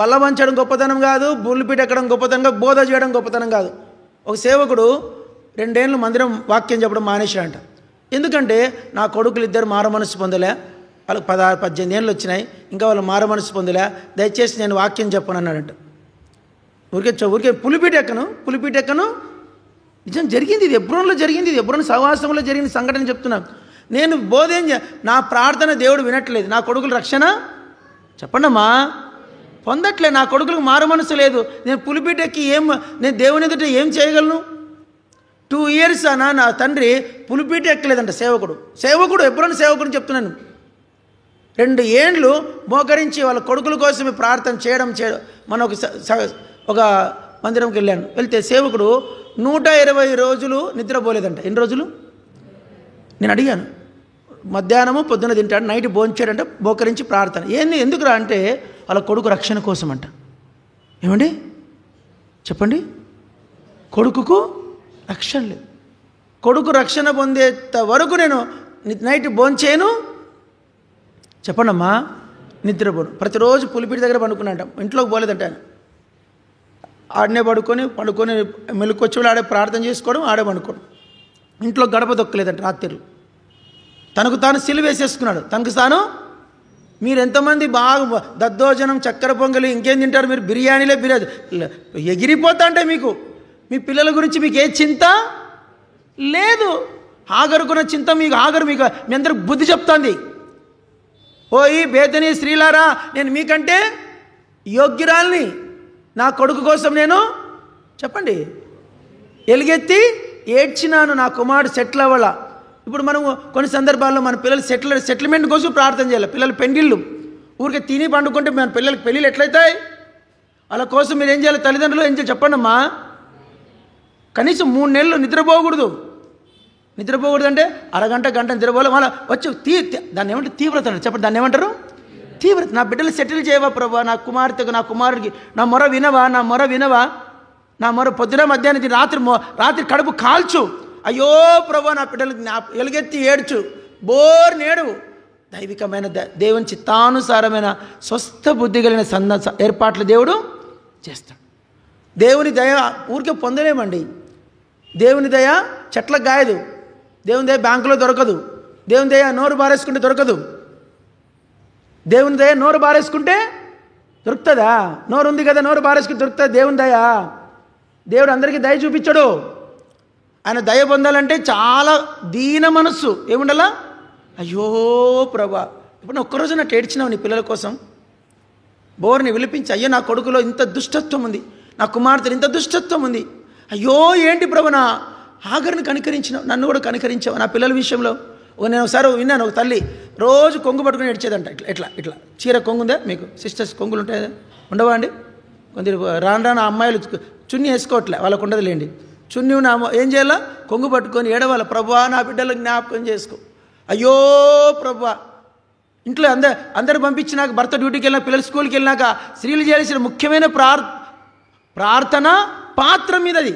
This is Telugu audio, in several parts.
పళ్ళ వంచడం గొప్పతనం కాదు, బుల్లిపీట ఎక్కడం గొప్పతనంగా, బోధ చేయడం గొప్పతనం కాదు. ఒక సేవకుడు 2 ఏళ్ళు మందిరం వాక్యం చెప్పడం మానేశాడంట. ఎందుకంటే నా కొడుకులు ఇద్దరు మారు మనసు పొందలే, వాళ్ళకి 16-18 ఏళ్ళు వచ్చినాయి, ఇంకా వాళ్ళు మారు మనసు పొందలే, దయచేసి నేను వాక్యం చెప్పను అన్నాడంట. ఊరికే పులిపీట ఎక్కను. నిజం జరిగింది, ఇది ఎబ్రోన్లో జరిగింది, ఇది ఎబ్రోన్ సహవాసంలో జరిగిన సంఘటన చెప్తున్నాను. నేను బోధేం నా ప్రార్థన దేవుడు వినట్లేదు, నా కొడుకులు రక్షణ చెప్పండమ్మా పొందట్లేదు, నా కొడుకులకు మారు మనసు లేదు, నేను పులిపీటెక్కి నేను దేవుని ఎదుట ఏం చేయగలను? 2 years నా తండ్రి పులిపీట ఎక్కలేదంట. సేవకుడు ఎబ్రోన్ సేవకుడు చెప్తున్నాను. 2 ఏండ్లు మోకరించి వాళ్ళ కొడుకుల కోసమే ప్రార్థన చేయడం. మనం ఒక మందిరంకి వెళ్తే సేవకుడు 120 రోజులు నిద్రపోలేదంట. ఎన్ని రోజులు? నేను అడిగాను. మధ్యాహ్నము పొద్దున తింటాడు, నైట్ భోంచాడంట, మోకరించి ప్రార్థన. ఎందుకురా అంటే వాళ్ళ కొడుకు రక్షణ కోసం అంట. ఏమండి చెప్పండి, కొడుకుకు రక్షణ లేదు. కొడుకు రక్షణ పొందేంత వరకు నేను నైట్ భోంచేయను, చెప్పండమ్మా, నిద్రపోను. ప్రతిరోజు పులిపీటి దగ్గర పండుకున్నాంట, ఇంట్లోకి పోలేదంట ఆయన. ఆడనే పడుకొని మెలుకొచ్చి వాళ్ళు ఆడే ప్రార్థన చేసుకోవడం, ఆడే పండుకోవడం. ఇంట్లో గడప దొక్కలేదంట రాత్రిలు. తనకు తాను సిలువ వేసేసుకున్నాడు. తనకు తాను మీరు ఎంతమంది బాగా దద్దోజనం, చక్కెర పొంగలి, ఇంకేం తింటారు మీరు? బిర్యానీలే ఎగిరిపోతా అంటే మీకు మీ పిల్లల గురించి మీకు ఏ చింత లేదు. హాగరుకున్న చింత మీకు మీ అందరికి బుద్ధి చెప్తుంది. ఓయి బేతనీ స్త్రీలారా, నేను మీకంటే యోగ్యురాల్ని, నా కొడుకు కోసం నేను చెప్పండి ఎలుగెత్తి ఏడ్చినాను, నా కుమారుడు సెటిల్ అవ్వాల. ఇప్పుడు మనం కొన్ని సందర్భాల్లో మన పిల్లలు సెటిల్మెంట్ కోసం ప్రార్థన చేయాలి. పిల్లలు పెండిళ్ళు ఊరికే తిని పండుకుంటే మన పిల్లలకి పెళ్ళిళ్ళు ఎట్లయితాయి? వాళ్ళ కోసం మీరు ఏం చేయాలి? తల్లిదండ్రులు ఏం చేయాలి చెప్పండి అమ్మా. కనీసం 3 నెలలు నిద్రపోకూడదు అంటే అరగంట గంట నిద్రపోవాలి. మళ్ళీ వచ్చి దాన్ని ఏమంటారు? తీవ్రత అంటారు. చెప్పండి, దాన్ని ఏమంటారు? తీవ్రత. నా బిడ్డలు సెటిల్ చేయవా ప్రభా, నా కుమార్తెకు, నా కుమారుడికి నా మొర వినవా, నా మొర పొద్దున మధ్యాహ్నం రాత్రి కడుపు కాల్చు. అయ్యో ప్రభా, నా బిడ్డలకు ఎలుగెత్తి ఏడ్చు, బోర్ నేడు. దైవికమైన దేవుని చిత్తానుసారమైన స్వస్థ బుద్ధి కలిగిన ఏర్పాట్లు దేవుడు చేస్తాడు. దేవుని దయ ఊరికే పొందలేమండి. దేవుని దయ చెట్లకు గాయదు, దేవుని దయ బ్యాంకులో దొరకదు, దేవుని దయ నోరు బారేసుకుంటే దొరకదు. దేవుని దయ నోరు బారేసుకుంటే దొరుకుతుందా? నోరు ఉంది కదా, నోరు బారేసుకుంటే దొరుకుతుంది దేవుని దయ. దేవుడు అందరికీ దయ చూపించడు. ఆయన దయ పొందాలంటే చాలా దీన మనస్సు ఏముండాలా? అయ్యో ప్రభా, ఇప్పుడు ఒక్కరోజు నాకు ఏడ్చినావు నీ పిల్లల కోసం, బోర్ని విలిపించి, అయ్యో నా కొడుకులో ఇంత దుష్టత్వం ఉంది, నా కుమార్తెలు ఇంత దుష్టత్వం ఉంది, అయ్యో ఏంటి ప్రభు, నా హాగర్ని కనికరించినావు, నన్ను కూడా కనికరించావు నా పిల్లల విషయంలో. నేను ఒకసారి విన్నాను, ఒక తల్లి రోజు కొంగు పట్టుకుని ఏడ్చేదంట. ఇట్లా చీర కొంగు ఉందా మీకు సిస్టర్స్? కొంగులు ఉంటాయి ఉండవా అండి? కొందరు రాను అమ్మాయిలు చున్నీ వేసుకోవట్లే, వాళ్ళకు ఉండదులేండి. చున్నీ ఉన్న ఏం చేయాలా? కొంగు పట్టుకొని ఏడవాళ్ళ, ప్రభువా నా బిడ్డలకు జ్ఞాపకం చేసుకో. అయ్యో ప్రభువా, ఇంట్లో అందరు పంపించినాక, భర్త డ్యూటీకి వెళ్ళినా, పిల్లలు స్కూల్కి వెళ్ళినాక స్త్రీలు చేయాల్సిన ముఖ్యమైన ప్రార్థన పాత్ర మీదది.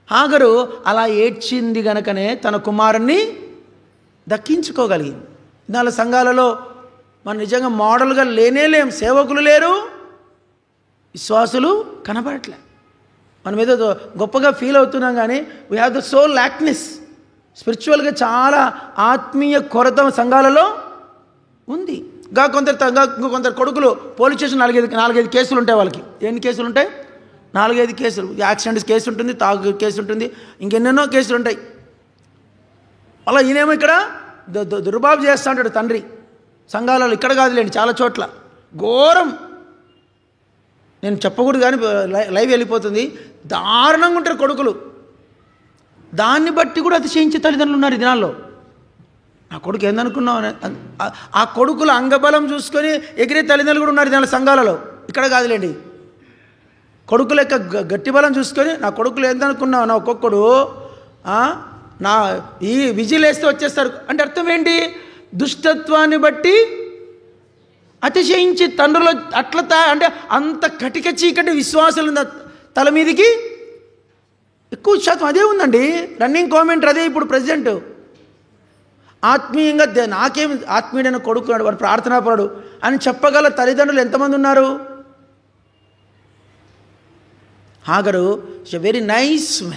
హాగరు అలా ఏడ్చింది గనకనే తన కుమారుణ్ణి దక్కించుకోగలిగింది. ఇవాళ సంఘాలలో మనం నిజంగా మోడల్గా లేనేలేం. సేవకులు లేరు, విశ్వాసులు కనబడట్లే. మనం ఏదో గొప్పగా ఫీల్ అవుతున్నాం, కానీ వీ హ్యావ్ ద సోల్ లాక్నెస్. స్పిరిచువల్గా చాలా ఆత్మీయ కొరత సంఘాలలో ఉంది. ఇంకా కొందరు కొడుకులు పోలీస్ స్టేషన్ 4-5 కేసులు ఉంటాయి వాళ్ళకి. ఎన్ని కేసులు ఉంటాయి? 4-5 కేసులు. యాక్సిడెంట్స్ కేసు ఉంటుంది, తాగు కేసు ఉంటుంది, ఇంకెన్నెన్నో కేసులు ఉంటాయి. అలా ఈయనేమో ఇక్కడ దుర్బాబు చేస్తూ ఉంటాడు తండ్రి. సంఘాలలో ఇక్కడ కాదులేండి, చాలా చోట్ల ఘోరం. నేను చెప్పకూడదు కానీ లైవ్ వెళ్ళిపోతుంది. దారుణంగా ఉంటారు కొడుకులు. దాన్ని బట్టి కూడా అతిశయించే తల్లిదండ్రులు ఉన్నారు ఈ దినాల్లో. నా కొడుకు ఏందనుకున్నావు? ఆ కొడుకుల అంగబలం చూసుకొని ఎగిరే తల్లిదండ్రులు కూడా ఉన్నారు ఈ దినాల సంఘాలలో. ఇక్కడ కాదులేండి, కొడుకుల యొక్క గట్టి బలం చూసుకొని నా కొడుకులు ఏందనుకున్నావు? నా ఒక్కొక్కడు నా ఈ విజిల్ వేస్తే వచ్చేస్తారు అంటే అర్థం ఏంటి? దుష్టత్వాన్ని బట్టి అతిశయించి తండ్రులు అట్లా అంటే అంత కటిక చీకటి విశ్వాసాలు తల మీదికి ఎక్కువ శాతం అదే ఉందండి. రన్నింగ్ కామెంట్ అదే ఇప్పుడు ప్రజెంట్. ఆత్మీయంగా నాకేం ఆత్మీయుడైన కొడుకు వాడు ప్రార్థనాపరుడు అని చెప్పగల తల్లిదండ్రులు ఎంతమంది ఉన్నారు? Hagar is a very nice man.